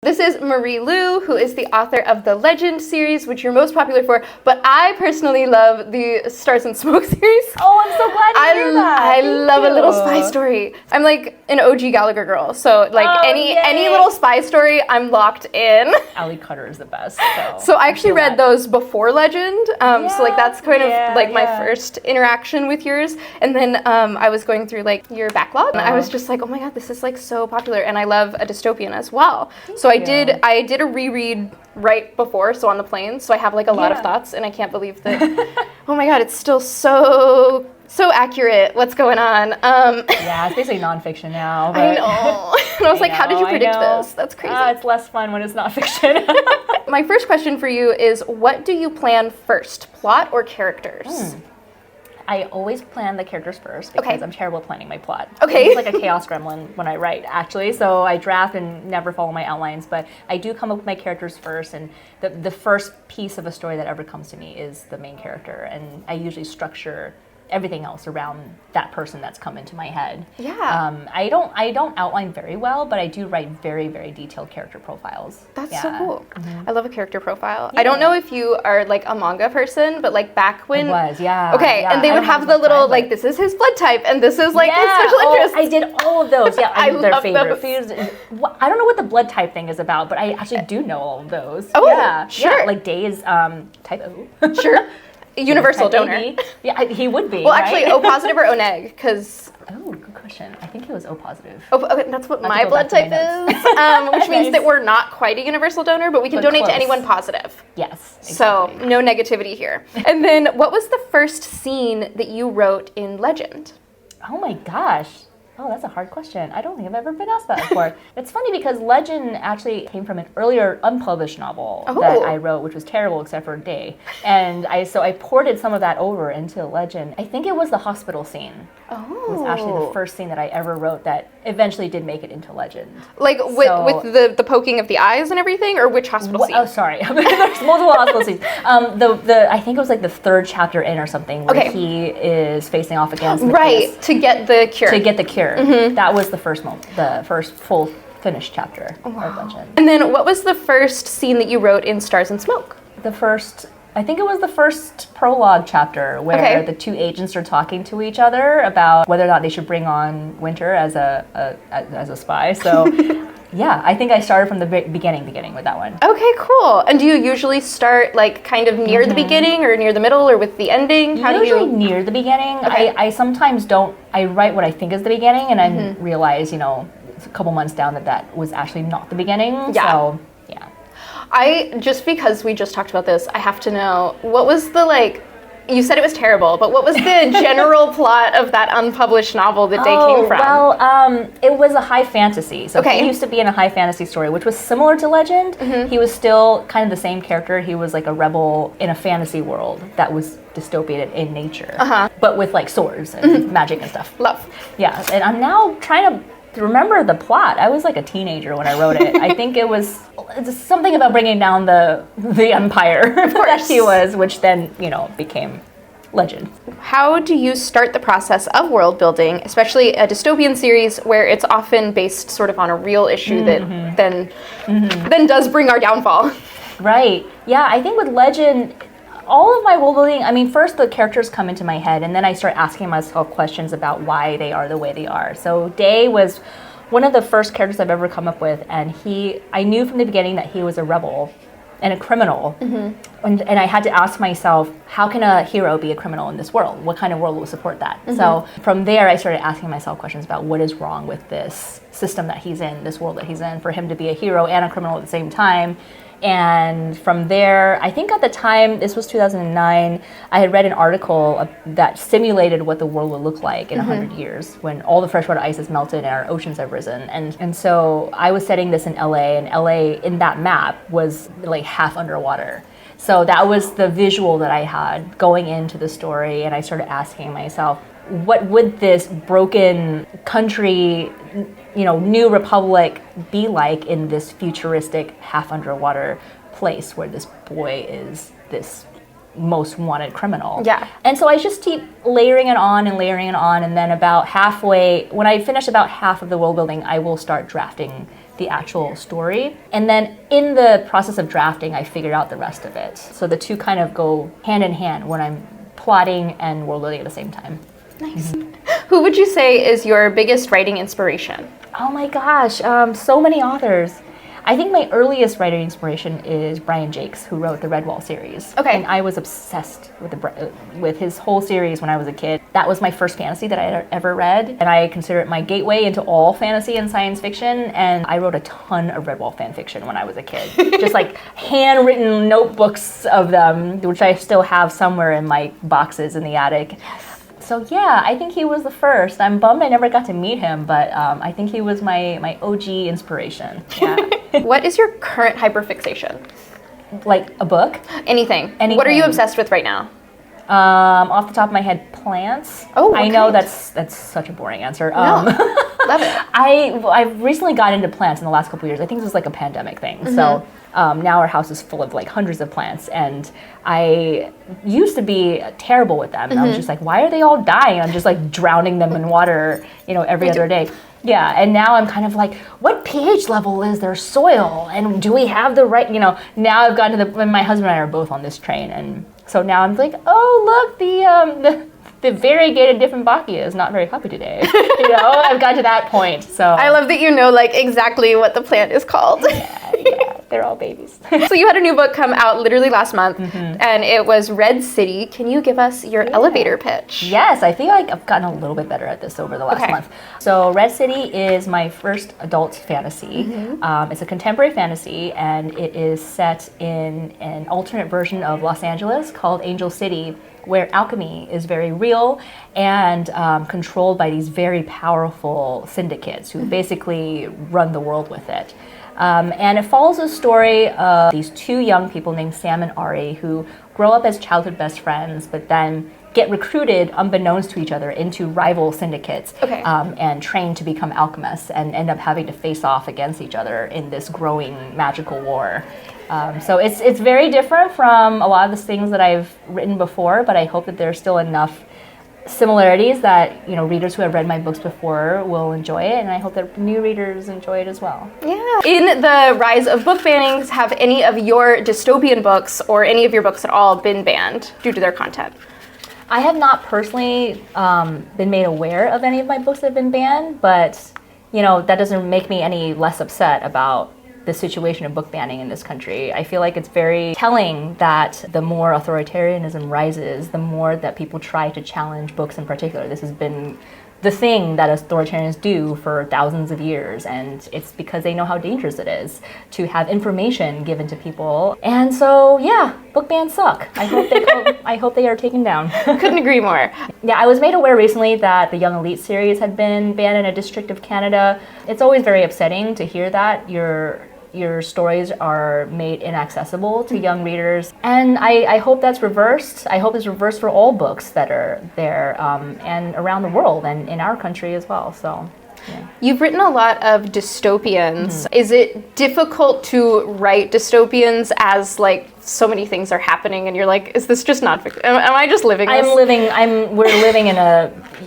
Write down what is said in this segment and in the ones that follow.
This is Marie Lu, who is the author of the Legend series, which you're most popular for, but I personally love the Stars and Smoke series. Oh, I'm so glad to hear that. I love a little spy story. I'm like an OG Gallagher girl, so like any little spy story, I'm locked in. Ali Cutter is the best. So I actually read those before Legend, so like that's kind of like my first interaction with yours. And then I was going through like your backlog, and I was just like, oh my god, this is like so popular, and I love a dystopian as well. So I did a reread right before, so on the plane, so I have like a lot of thoughts, and I can't believe that, oh my god, it's still so accurate what's going on. Yeah, it's basically nonfiction now. But I know. And I was like, how did you predict this? That's crazy. It's less fun when it's not fiction. My first question for you is, what do you plan first, plot or characters? I always plan the characters first because I'm terrible at planning my plot. Okay. It's like a chaos gremlin when I write, actually. So I draft and never follow my outlines, but I do come up with my characters first, and the first piece of a story that ever comes to me is the main character, and I usually structure everything else around that person that's come into my head. Yeah. I don't outline very well, but I do write very, very detailed character profiles. That's so cool. I love a character profile. I don't know if you are like a manga person, but like back when I was, Okay, and they would have the little like, this is his blood type, and this is like his special interest. I did all of those. Yeah, I their love favorite those. foods. I don't know what the blood type thing is about, but I actually do know all of those. Oh, yeah, sure. Yeah, like Day is type O. Sure. Universal Type donor. AB. Yeah, he would be. Well, right? actually, O positive or O neg, because Oh, good question. I think he was O positive. okay, that's what my go blood back to type my is, which means that we're not quite a universal donor, but we can donate to close. anyone positive. Yes. So Exactly. no negativity here. And then, what was the first scene that you wrote in Legend? Oh my gosh. Oh, that's a hard question. I don't think I've ever been asked that before. It's funny because Legend actually came from an earlier unpublished novel that I wrote, which was terrible except for Day. And I ported some of that over into Legend. I think it was the hospital scene. Oh. It was actually the first scene that I ever wrote that eventually did make it into Legend. Like with the poking of the eyes and everything, or which hospital scene? Oh, sorry. There's multiple hospital scenes. I think it was like the third chapter in or something where he is facing off against Nicholas to get the cure. To get the cure. That was the first moment, the first full finished chapter of Legend. And then what was the first scene that you wrote in Stars and Smoke? I think it was the first prologue chapter where the two agents are talking to each other about whether or not they should bring on Winter as a spy. So yeah, I think I started from the beginning with that one. Okay, cool. And do you usually start like kind of near the beginning or near the middle or with the ending? Usually near the beginning. Okay. I sometimes don't. I write what I think is the beginning, and I realize, a couple months down that was actually not the beginning. Yeah. So yeah. Just because we just talked about this, I have to know, what was the you said it was terrible, but what was the general plot of that unpublished novel that Day came from? Well, it was a high fantasy. So he used to be in a high fantasy story, which was similar to Legend. He was still kind of the same character. He was like a rebel in a fantasy world that was dystopian in nature, but with like swords and magic and stuff. Love. Yeah, and I'm now trying to remember the plot. I was like a teenager when I wrote it. I think it's something about bringing down the empire that he was, which then, became Legend. How do you start the process of world building, especially a dystopian series where it's often based sort of on a real issue that then does bring our downfall? Right. Yeah, I think with Legend, all of my world building, first the characters come into my head, and then I start asking myself questions about why they are the way they are. So Day was one of the first characters I've ever come up with, and I knew from the beginning that he was a rebel and a criminal. And I had to ask myself, how can a hero be a criminal in this world? What kind of world will support that? So from there, I started asking myself questions about what is wrong with this system that he's in, this world that he's in, for him to be a hero and a criminal at the same time. And from there, I think at the time, this was 2009, I had read an article that simulated what the world would look like in 100 years when all the freshwater ice has melted and our oceans have risen. And so I was setting this in LA, and LA in that map was like half underwater. So that was the visual that I had going into the story, and I started asking myself, what would this broken country, new republic be like in this futuristic half underwater place where this boy is this most wanted criminal? Yeah. And so I just keep layering it on, and then about halfway, when I finish about half of the world building, I will start drafting the actual story. And then in the process of drafting, I figured out the rest of it. So the two kind of go hand in hand when I'm plotting and world building at the same time. Nice. Who would you say is your biggest writing inspiration? Oh my gosh, so many authors. I think my earliest writing inspiration is Brian Jacques, who wrote the Redwall series. Okay. And I was obsessed with his whole series when I was a kid. That was my first fantasy that I had ever read, and I consider it my gateway into all fantasy and science fiction. And I wrote a ton of Redwall fan fiction when I was a kid. Just like handwritten notebooks of them, which I still have somewhere in my boxes in the attic. So yeah, I think he was the first. I'm bummed I never got to meet him, but I think he was my OG inspiration. Yeah. What is your current hyperfixation? Like a book? Anything. Anything. What are you obsessed with right now? Off the top of my head, plants. Oh, I know that's such a boring answer. No. Love it. I've recently got into plants in the last couple of years. I think this was like a pandemic thing. So now our house is full of like hundreds of plants, and I used to be terrible with them. And I was just like, why are they all dying? I'm just like drowning them in water, every other day. Yeah, and now I'm kind of like, what pH level is their soil? And do we have the right, now I've gotten to when my husband and I are both on this train. And so now I'm like, oh, look, the variegated Dieffenbachia is not very happy today. I've got to that point. So I love that you know like exactly what the plant is called. Yeah, they're all babies. So you had a new book come out literally last month, and it was Red City. Can you give us your elevator pitch? Yes, I feel like I've gotten a little bit better at this over the last month. So Red City is my first adult fantasy. It's a contemporary fantasy, and it is set in an alternate version of Los Angeles called Angel City, where alchemy is very real and controlled by these very powerful syndicates who basically run the world with it. And it follows the story of these two young people named Sam and Ari who grow up as childhood best friends, but then get recruited unbeknownst to each other into rival syndicates and trained to become alchemists and end up having to face off against each other in this growing magical war. So it's very different from a lot of the things that I've written before, but I hope that there's still enough similarities that readers who have read my books before will enjoy it, and I hope that new readers enjoy it as well. Yeah. In the rise of book bannings, have any of your dystopian books or any of your books at all been banned due to their content? I have not personally been made aware of any of my books that have been banned, but that doesn't make me any less upset about the situation of book banning in this country. I feel like it's very telling that the more authoritarianism rises, the more that people try to challenge books in particular. This has been the thing that authoritarians do for thousands of years, and it's because they know how dangerous it is to have information given to people. And so, yeah, book bans suck. I hope they are taken down. Couldn't agree more. Yeah, I was made aware recently that the Young Elite series had been banned in a district of Canada. It's always very upsetting to hear that your stories are made inaccessible to young readers. And I hope that's reversed. I hope it's reversed for all books that are there and around the world and in our country as well. So, yeah. You've written a lot of dystopians. Is it difficult to write dystopians as like so many things are happening and you're like, is this just not fiction? Am I just living this? We're living in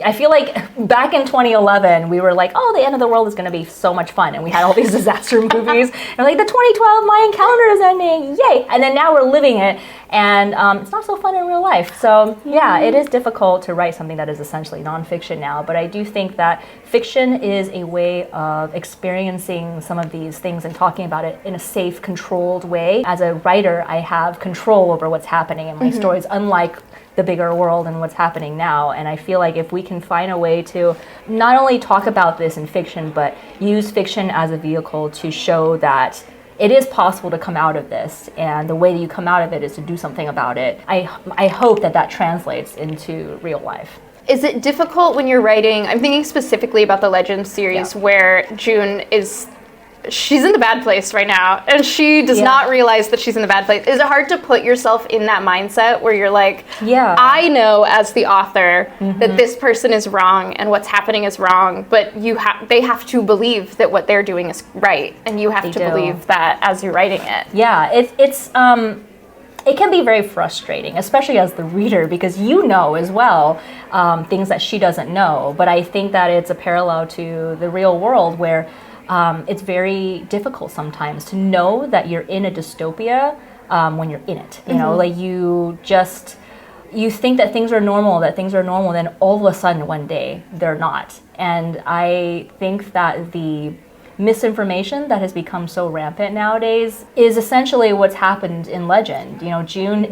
I feel like back in 2011, we were like, oh, the end of the world is going to be so much fun. And we had all these disaster movies. And like, the 2012 Mayan calendar is ending, yay. And then now we're living it. And it's not so fun in real life. So yeah, it is difficult to write something that is essentially nonfiction now. But I do think that fiction is a way of experiencing some of these things and talking about it in a safe, controlled way. As a writer, I have control over what's happening in my stories, unlike the bigger world and what's happening now. And I feel like if we can find a way to not only talk about this in fiction, but use fiction as a vehicle to show that it is possible to come out of this, and the way that you come out of it is to do something about it. I hope that translates into real life. Is it difficult when you're writing, I'm thinking specifically about the Legends series where June she's in the bad place right now, and she does not realize that she's in the bad place. Is it hard to put yourself in that mindset where you're like, I know as the author that this person is wrong and what's happening is wrong, but they have to believe that what they're doing is right, and you have to believe that as you're writing it. Yeah, it can be very frustrating, especially as the reader, because as well things that she doesn't know. But I think that it's a parallel to the real world where it's very difficult sometimes to know that you're in a dystopia when you're in it. You know, like you think that things are normal, then all of a sudden one day they're not. And I think that the misinformation that has become so rampant nowadays is essentially what's happened in Legend. You know, June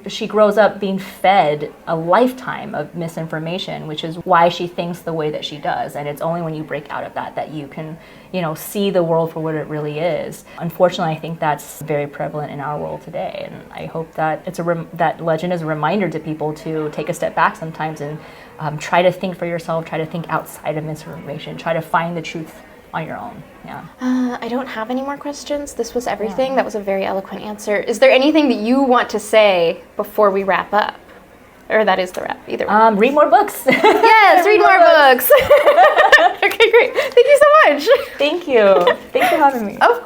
she grows up being fed a lifetime of misinformation, which is why she thinks the way that she does. And it's only when you break out of that you can, you know, see the world for what it really is. Unfortunately, I think that's very prevalent in our world today. And I hope that that Legend is a reminder to people to take a step back sometimes and try to think for yourself, try to think outside of misinformation, try to find the truth on your own. Yeah. I don't have any more questions. This was everything. Yeah. That was a very eloquent answer. Is there anything that you want to say before we wrap up? Or that is the wrap, either way. Read more books. Yes, read more books. Okay, great. Thank you so much. Thank you. Thanks for having me. Of course.